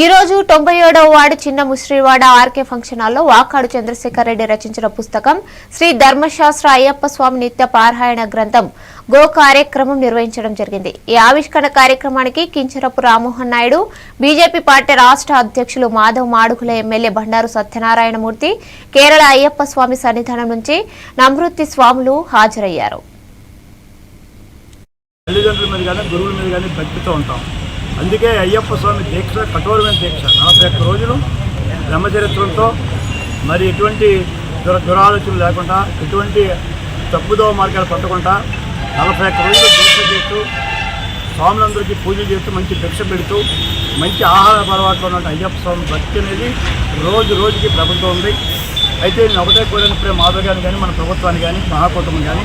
ఈ రోజు 97వ వార్డు చిన్న ముస్రివాడ ఆర్కే ఫంక్షన్ హాల్లో వాకాడు చంద్రశేఖర్ రెడ్డి రచించిన పుస్తకం శ్రీ ధర్మశాస్త్ర అయ్యప్ప స్వామి నిత్య పారాయణ గ్రంథం గో కార్యక్రమం నిర్వహించడం జరిగింది। ఈ ఆవిష్కరణ కార్యక్రమానికి కించరపు రామ్మోహన్ నాయుడు, బీజేపీ పార్టీ రాష్ట్ర అధ్యక్షులు మాధవ్ మాడుగుల, ఎమ్మెల్యే బండారు సత్యనారాయణమూర్తి, కేరళ అయ్యప్ప స్వామి సన్నిధానం నుంచి నమృతి స్వాములు హాజరయ్యారు। అందుకే అయ్యప్ప స్వామి దీక్ష కఠోరమైన దీక్ష 41 రోజులు బ్రహ్మచరిత్రంతో మరి ఎటువంటి దురాలోచనలు లేకుండా ఎటువంటి తప్పుదో మార్గాలు పట్టకుండా 41 రోజులు దీక్ష చేస్తూ స్వాములందరికీ పూజలు చేస్తూ మంచి భిక్ష పెడుతూ మంచి ఆహార అలవాట్లు ఉన్న అయ్యప్ప స్వామి భక్తి అనేది రోజు రోజుకి ప్రభుత్వం ఉంది। అయితే నేను ఒకటే కోరినప్పుడే మాధవ్ గారిని కానీ మన ప్రభుత్వాన్ని కానీ మహాకూటమి కానీ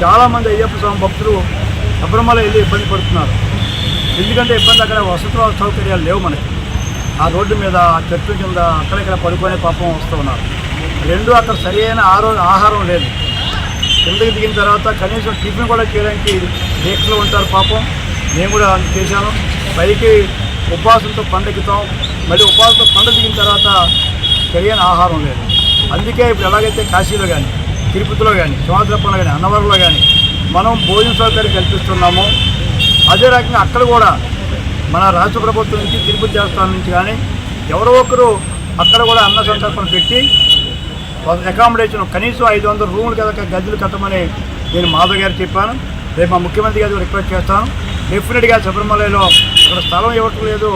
చాలామంది అయ్యప్ప స్వామి భక్తులు శబరిమల వెళ్ళి ఇబ్బంది పడుతున్నారు। ఎందుకంటే ఇబ్బంది అక్కడ వసతుల సౌకర్యాలు లేవు మనకి। ఆ రోడ్డు మీద చెట్ల కింద అక్కడిక్కడ పడుకునే పాపం వస్తూ ఉన్నారు। రెండు అక్కడ సరైన ఆహారం లేదు। కిందకి దిగిన తర్వాత కనీసం టిఫిన్ కూడా చేయడానికి దీక్షలో ఉంటారు పాపం। నేను కూడా చేశాను। పైకి ఉపవాసంతో పండెక్కుతాం, మళ్ళీ ఉపవాసంతో పండ దిగిన తర్వాత సరైన ఆహారం లేదు। అందుకే ఇప్పుడు ఎలాగైతే కాశీలో కానీ, తిరుపతిలో కానీ, సముద్రపంలో కానీ, అన్నవరంలో కానీ మనం భోజన సౌకర్యం కల్పిస్తున్నామో అదే రకంగా అక్కడ కూడా మన రాష్ట్ర ప్రభుత్వం నుంచి, తిరుపతి దేవస్థానం నుంచి కానీ ఎవరో ఒకరు అక్కడ కూడా అన్న సంతర్పణ పెట్టి అకామిడేషన్ కనీసం 500 రూములు గదులు కట్టమని నేను మాధవ్ గారు చెప్పాను। రేపు మా ముఖ్యమంత్రి గారు రిక్వెస్ట్ చేస్తాను। డెఫినెట్గా శబరిమలలో అక్కడ స్థలం ఇవ్వట్లేదు।